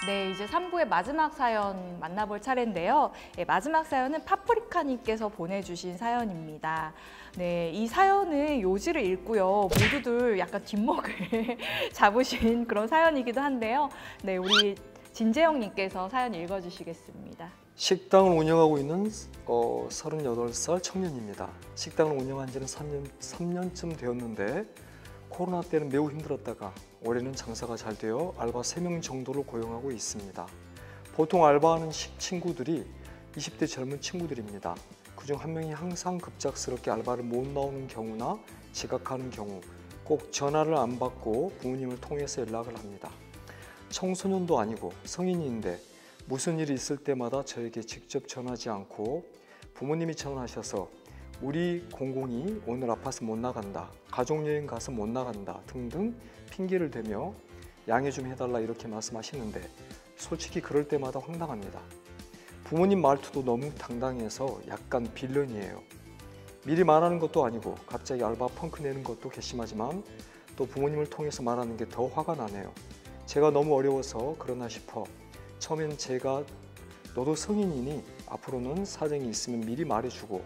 네, 이제 3부의 마지막 사연 만나볼 차례인데요. 네, 마지막 사연은 파프리카님께서 보내주신 사연입니다. 네, 이 사연은 요지를 읽고요. 모두들 약간 뒷목을 잡으신 그런 사연이기도 한데요. 네, 우리 진재영님께서 사연 읽어주시겠습니다. 식당을 운영하고 있는 38살 청년입니다. 식당을 운영한 지는 3년쯤 되었는데 코로나 때는 매우 힘들었다가 올해는 장사가 잘 되어 알바 3명 정도를 고용하고 있습니다. 보통 알바하는 친구들이 20대 젊은 친구들입니다. 그중 한 명이 항상 급작스럽게 알바를 못 나오는 경우나 지각하는 경우 꼭 전화를 안 받고 부모님을 통해서 연락을 합니다. 청소년도 아니고 성인인데 무슨 일이 있을 때마다 저에게 직접 전화하지 않고 부모님이 전화하셔서 우리 공공이 오늘 아파서 못 나간다, 가족여행 가서 못 나간다 등등 핑계를 대며 양해 좀 해달라 이렇게 말씀하시는데 솔직히 그럴 때마다 황당합니다. 부모님 말투도 너무 당당해서 약간 빌런이에요. 미리 말하는 것도 아니고 갑자기 알바 펑크 내는 것도 괘씸하지만 또 부모님을 통해서 말하는 게 더 화가 나네요. 제가 너무 어려워서 그러나 싶어 처음엔 제가 너도 성인이니 앞으로는 사정이 있으면 미리 말해주고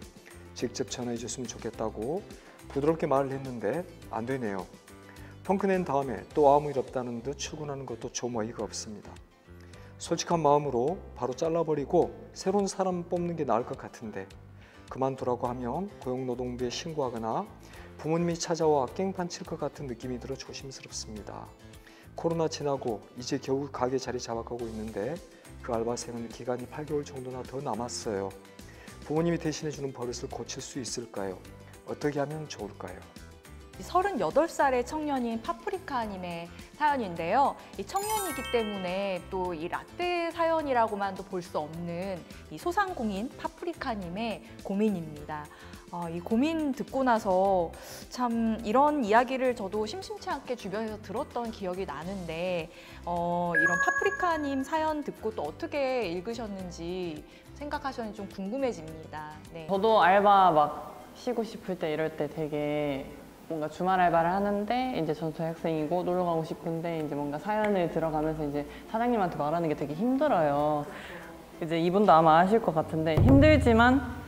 직접 전화해 줬으면 좋겠다고 부드럽게 말을 했는데 안 되네요. 펑크 낸 다음에 또 아무 일 없다는 듯 출근하는 것도 좀 어이가 없습니다. 솔직한 마음으로 바로 잘라버리고 새로운 사람 뽑는 게 나을 것 같은데 그만두라고 하면 고용노동부에 신고하거나 부모님이 찾아와 깽판 칠 것 같은 느낌이 들어 조심스럽습니다. 코로나 지나고 이제 겨우 가게 자리 잡아가고 있는데 그 알바생은 기간이 8개월 정도나 더 남았어요. 부모님이 대신해주는 버릇을 고칠 수 있을까요? 어떻게 하면 좋을까요? 38살의 청년인 파프리카님의 사연인데요. 이 청년이기 때문에 또 이 라떼 사연이라고만도 볼 수 없는 이 소상공인 파프리카님의 고민입니다. 이 고민 듣고 나서 참 이런 이야기를 저도 심심치 않게 주변에서 들었던 기억이 나는데 이런 파프리카님 사연 듣고 또 어떻게 읽으셨는지 생각하셨는지 좀 궁금해집니다. 네. 저도 알바 막 쉬고 싶을 때 이럴 때 되게 뭔가 주말 알바를 하는데 이제 전 대학생이고 놀러 가고 싶은데 이제 뭔가 사연을 들어가면서 이제 사장님한테 말하는 게 되게 힘들어요. 이제 이분도 아마 아실 것 같은데 힘들지만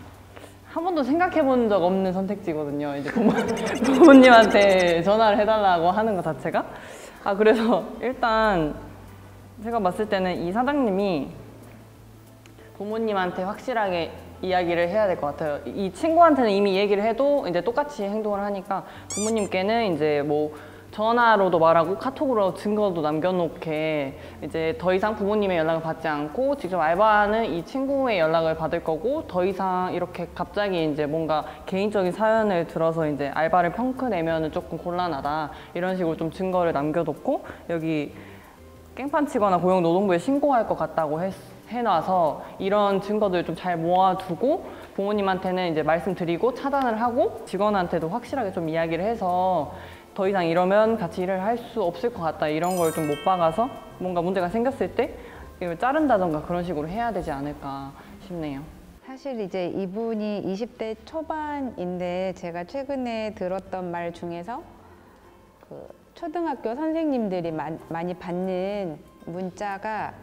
한 번도 생각해 본 적 없는 선택지거든요. 이제 부모님한테 전화를 해달라고 하는 것 자체가. 그래서 일단 제가 봤을 때는 이 사장님이 부모님한테 확실하게 이야기를 해야 될 것 같아요. 이 친구한테는 이미 얘기를 해도 이제 똑같이 행동을 하니까 부모님께는 이제 뭐 전화로도 말하고 카톡으로 증거도 남겨놓게 이제 더 이상 부모님의 연락을 받지 않고 직접 알바하는 이 친구의 연락을 받을 거고 더 이상 이렇게 갑자기 이제 뭔가 개인적인 사연을 들어서 이제 알바를 펑크 내면은 조금 곤란하다 이런 식으로 좀 증거를 남겨놓고 여기 깽판 치거나 고용노동부에 신고할 것 같다고 해놔서 이런 증거들을 좀 잘 모아두고 부모님한테는 이제 말씀드리고 차단을 하고 직원한테도 확실하게 좀 이야기를 해서 더 이상 이러면 같이 일을 할 수 없을 것 같다 이런 걸 좀 못 박아서 뭔가 문제가 생겼을 때 이걸 자른다던가 그런 식으로 해야 되지 않을까 싶네요. 사실 이제 이분이 20대 초반인데 제가 최근에 들었던 말 중에서 그 초등학교 선생님들이 많이 받는 문자가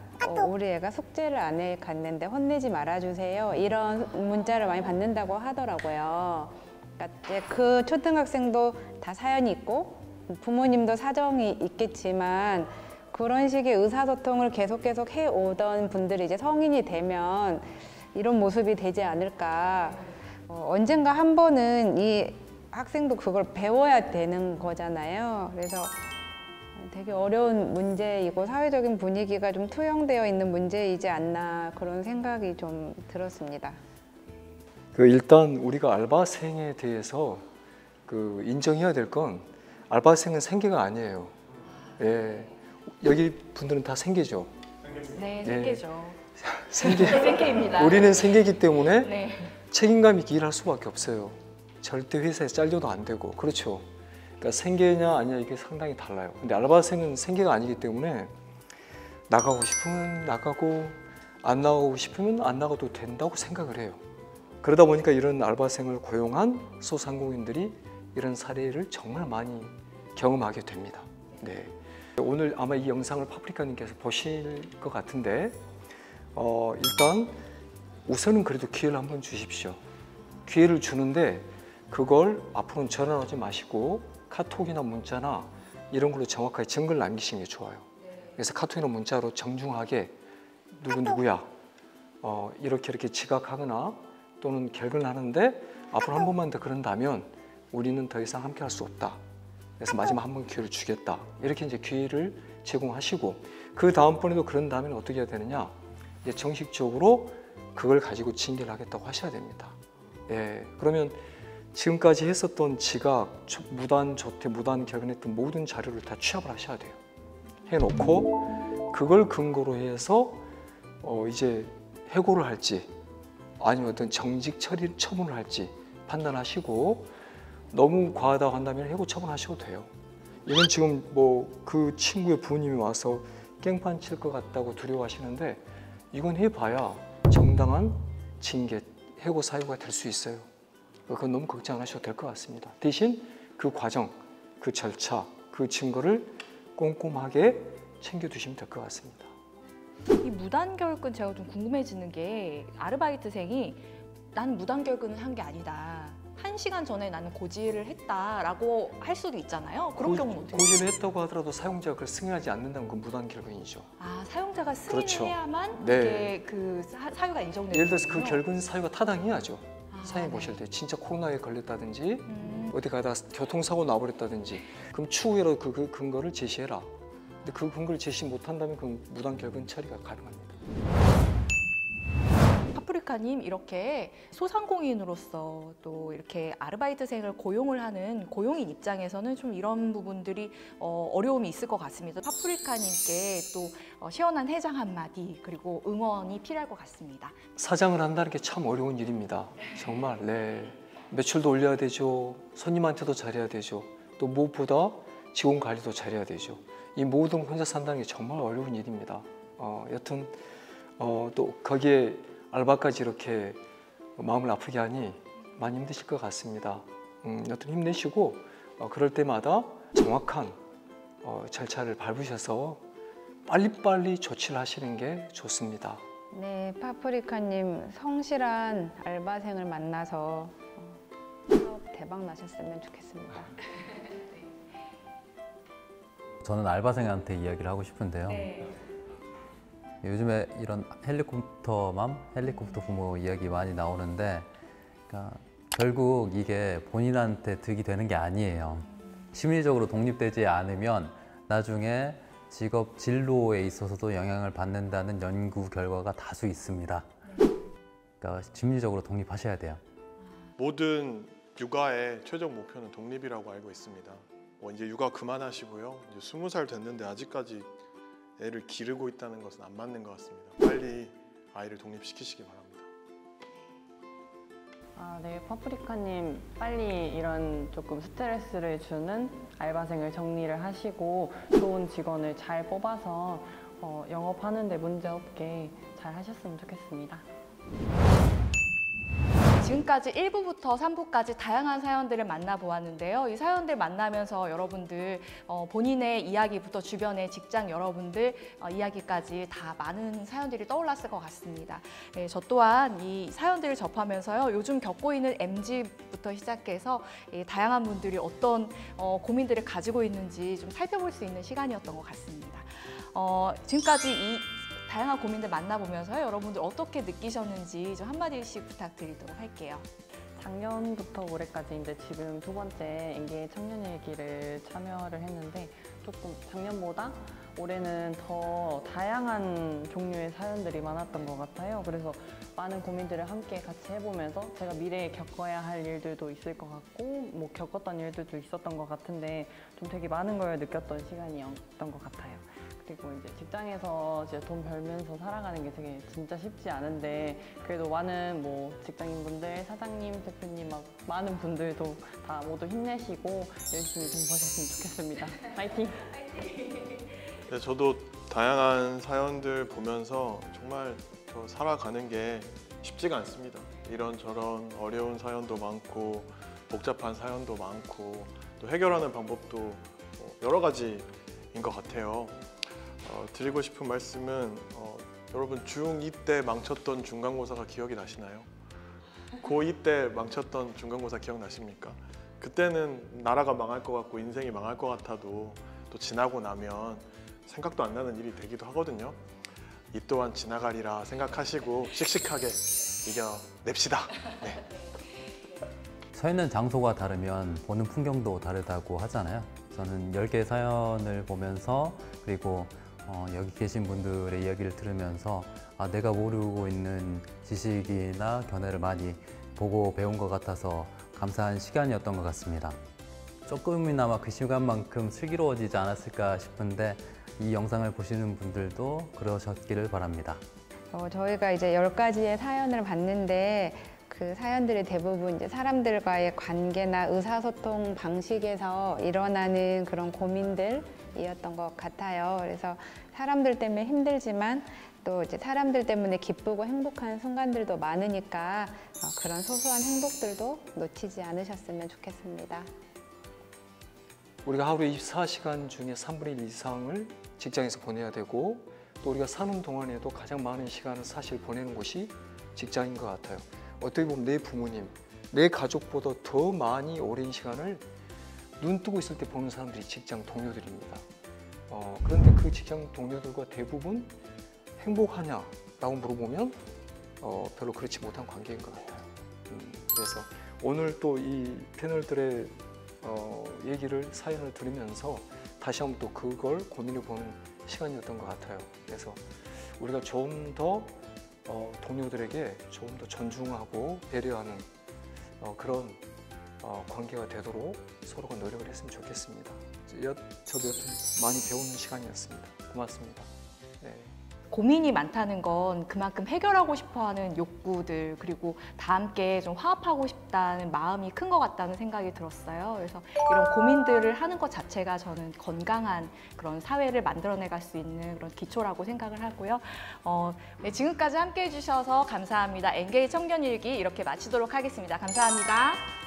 우리 애가 숙제를 안 해 갔는데 혼내지 말아주세요 이런 문자를 많이 받는다고 하더라고요. 그러니까 이제 그 초등학생도 다 사연이 있고 부모님도 사정이 있겠지만 그런 식의 의사소통을 계속 해오던 분들이 이제 성인이 되면 이런 모습이 되지 않을까. 언젠가 한 번은 이 학생도 그걸 배워야 되는 거잖아요. 그래서 되게 어려운 문제이고 사회적인 분위기가 좀 투영되어 있는 문제이지 않나 그런 생각이 좀 들었습니다. 일단 우리가 알바생에 대해서 인정해야 될 건 알바생은 생계가 아니에요. 예, 여기 분들은 다 생계죠. 네, 생계죠. 생계입니다. 우리는 생계이기 때문에 네. 책임감 있게 일할 수밖에 없어요. 절대 회사에 잘려도 안 되고 그렇죠. 그러니까 생계냐 아니냐 이게 상당히 달라요. 근데 알바생은 생계가 아니기 때문에 나가고 싶으면 나가고 안 나가고 싶으면 안 나가도 된다고 생각을 해요. 그러다 보니까 이런 알바생을 고용한 소상공인들이 이런 사례를 정말 많이 경험하게 됩니다. 네. 오늘 아마 이 영상을 파프리카님께서 보실 것 같은데 일단 우선은 그래도 기회를 한번 주십시오. 기회를 주는데 그걸 앞으로는 전화하지 마시고 카톡이나 문자나 이런 걸로 정확하게 증거를 남기시는 게 좋아요. 그래서 카톡이나 문자로 정중하게 누구야 이렇게 지각하거나 또는 결근하는데 앞으로 한 번만 더 그런다면 우리는 더 이상 함께 할 수 없다. 그래서 마지막 한 번 기회를 주겠다. 이렇게 이제 기회를 제공하시고 그 다음번에도 그런다면 어떻게 해야 되느냐? 이제 정식적으로 그걸 가지고 징계를 하겠다고 하셔야 됩니다. 예, 그러면 지금까지 했었던 지각, 무단 조퇴, 무단 결근했던 모든 자료를 다 취합을 하셔야 돼요. 해놓고 그걸 근거로 해서 이제 해고를 할지 아니면 어떤 정직 처분을 할지 판단하시고 너무 과하다고 한다면 해고 처분하셔도 돼요. 이건 지금 뭐 그 친구의 부모님이 와서 깽판 칠 것 같다고 두려워하시는데 이건 해봐야 정당한 징계, 해고 사유가 될 수 있어요. 그건 너무 걱정 안 하셔도 될 것 같습니다. 대신 그 과정, 그 절차, 그 증거를 꼼꼼하게 챙겨두시면 될 것 같습니다. 이 무단결근 제가 좀 궁금해지는 게 아르바이트생이 난 무단결근을 한 게 아니다. 1시간 전에 나는 고지를 했다라고 할 수도 있잖아요. 그런 경우는 어떻게 돼요? 고지를 했다고 하더라도 사용자가 그걸 승인하지 않는다면 그건 무단결근이죠. 아, 사용자가 승인을 그렇죠. 해야만 네. 이게 그 사유가 인정되는 예를 들어서 그 거군요. 결근 사유가 타당해야죠. 사용해 네. 보실 때 진짜 코로나에 걸렸다든지 어디 가다가 교통사고 나버렸다든지 그럼 추후에라도 그 근거를 제시해라. 근데 그 근거를 제시 못한다면 그 무단결근 처리가 가능합니다. 파프리카님, 이렇게 소상공인으로서 또 이렇게 아르바이트생을 고용을 하는 고용인 입장에서는 좀 이런 부분들이 어려움이 있을 것 같습니다. 파프리카님께 또 시원한 해장 한마디 그리고 응원이 필요할 것 같습니다. 사장을 한다는 게 참 어려운 일입니다. 정말 네. 매출도 올려야 되죠. 손님한테도 잘해야 되죠. 또 무엇보다 직원 관리도 잘해야 되죠. 이 모든 혼자 산다는 게 정말 어려운 일입니다. 여튼 또 거기에 알바까지 이렇게 마음을 아프게 하니 많이 힘드실 것 같습니다. 여튼 힘내시고 그럴 때마다 정확한 절차를 밟으셔서 빨리빨리 조치를 하시는 게 좋습니다. 네, 파프리카님 성실한 알바생을 만나서 사업 대박 나셨으면 좋겠습니다. 저는 알바생한테 이야기를 하고 싶은데요. 요즘에 이런 헬리콥터 부모 이야기 많이 나오는데 그러니까 결국 이게 본인한테 득이 되는 게 아니에요. 심리적으로 독립되지 않으면 나중에 직업 진로에 있어서도 영향을 받는다는 연구 결과가 다수 있습니다. 그러니까 심리적으로 독립하셔야 돼요. 모든 육아의 최종 목표는 독립이라고 알고 있습니다. 이제 육아 그만하시고요. 이제 20살 됐는데 아직까지 애를 기르고 있다는 것은 안 맞는 것 같습니다. 빨리 아이를 독립시키시기 바랍니다. 네, 파프리카님 빨리 이런 조금 스트레스를 주는 알바생을 정리를 하시고 좋은 직원을 잘 뽑아서 영업하는 데 문제없게 잘 하셨으면 좋겠습니다. 지금까지 1부부터 3부까지 다양한 사연들을 만나보았는데요. 이 사연들 만나면서 여러분들 본인의 이야기부터 주변의 직장 여러분들 이야기까지 다 많은 사연들이 떠올랐을 것 같습니다. 네, 저 또한 이 사연들을 접하면서요. 요즘 겪고 있는 MZ부터 시작해서 다양한 분들이 어떤 고민들을 가지고 있는지 좀 살펴볼 수 있는 시간이었던 것 같습니다. 지금까지 이 다양한 고민들 만나보면서 여러분들 어떻게 느끼셨는지 좀 한마디씩 부탁드리도록 할게요. 작년부터 올해까지 이제 지금 2번째 인계 청년일기를 참여를 했는데 조금 작년보다 올해는 더 다양한 종류의 사연들이 많았던 것 같아요. 그래서 많은 고민들을 함께 같이 해보면서 제가 미래에 겪어야 할 일들도 있을 것 같고 뭐 겪었던 일들도 있었던 것 같은데 좀 되게 많은 걸 느꼈던 시간이었던 것 같아요. 그리고 이제 직장에서 이제 돈 벌면서 살아가는 게 되게 진짜 쉽지 않은데 그래도 많은 뭐 직장인분들, 사장님, 대표님 막 많은 분들도 다 모두 힘내시고 열심히 돈 버셨으면 좋겠습니다. 파이팅! 네, 저도 다양한 사연들 보면서 정말 저 살아가는 게 쉽지가 않습니다. 이런저런 어려운 사연도 많고 복잡한 사연도 많고 또 해결하는 방법도 여러 가지 것 같아요. 드리고 싶은 말씀은 여러분 중2 때 망쳤던 중간고사가 기억이 나시나요? 고2 때 망쳤던 중간고사 기억나십니까? 그때는 나라가 망할 것 같고 인생이 망할 것 같아도 또 지나고 나면 생각도 안 나는 일이 되기도 하거든요. 이 또한 지나가리라 생각하시고 씩씩하게 이겨냅시다. 네. 서 있는 장소가 다르면 보는 풍경도 다르다고 하잖아요. 저는 10개의 사연을 보면서 그리고 여기 계신 분들의 이야기를 들으면서 내가 모르고 있는 지식이나 견해를 많이 보고 배운 것 같아서 감사한 시간이었던 것 같습니다. 조금이나마 그 시간만큼 슬기로워지지 않았을까 싶은데 이 영상을 보시는 분들도 그러셨기를 바랍니다. 저희가 이제 10가지의 사연을 봤는데 그 사연들이 대부분 이제 사람들과의 관계나 의사소통 방식에서 일어나는 그런 고민들이었던 것 같아요. 그래서 사람들 때문에 힘들지만 또 이제 사람들 때문에 기쁘고 행복한 순간들도 많으니까 그런 소소한 행복들도 놓치지 않으셨으면 좋겠습니다. 우리가 하루에 24시간 중에 3분의 1 이상을 직장에서 보내야 되고 또 우리가 사는 동안에도 가장 많은 시간을 사실 보내는 곳이 직장인 것 같아요. 어떻게 보면 내 부모님, 내 가족보다 더 많이 오랜 시간을 눈 뜨고 있을 때 보는 사람들이 직장 동료들입니다. 그런데 그 직장 동료들과 대부분 행복하냐라고 물어보면 별로 그렇지 못한 관계인 것 같아요. 그래서 오늘 또 이 패널들의 얘기를 사연을 들으면서 다시 한번 또 그걸 고민해 보는 시간이었던 것 같아요. 그래서 우리가 좀 더 동료들에게 좀 더 존중하고 배려하는 그런 관계가 되도록 서로가 노력을 했으면 좋겠습니다. 저도 여튼 많이 배우는 시간이었습니다. 고맙습니다. 네. 고민이 많다는 건 그만큼 해결하고 싶어하는 욕구들 그리고 다 함께 좀 화합하고 싶다는 마음이 큰 것 같다는 생각이 들었어요. 그래서 이런 고민들을 하는 것 자체가 저는 건강한 그런 사회를 만들어내갈 수 있는 그런 기초라고 생각을 하고요. 네, 지금까지 함께 해주셔서 감사합니다. 엔게이 청년일기 이렇게 마치도록 하겠습니다. 감사합니다.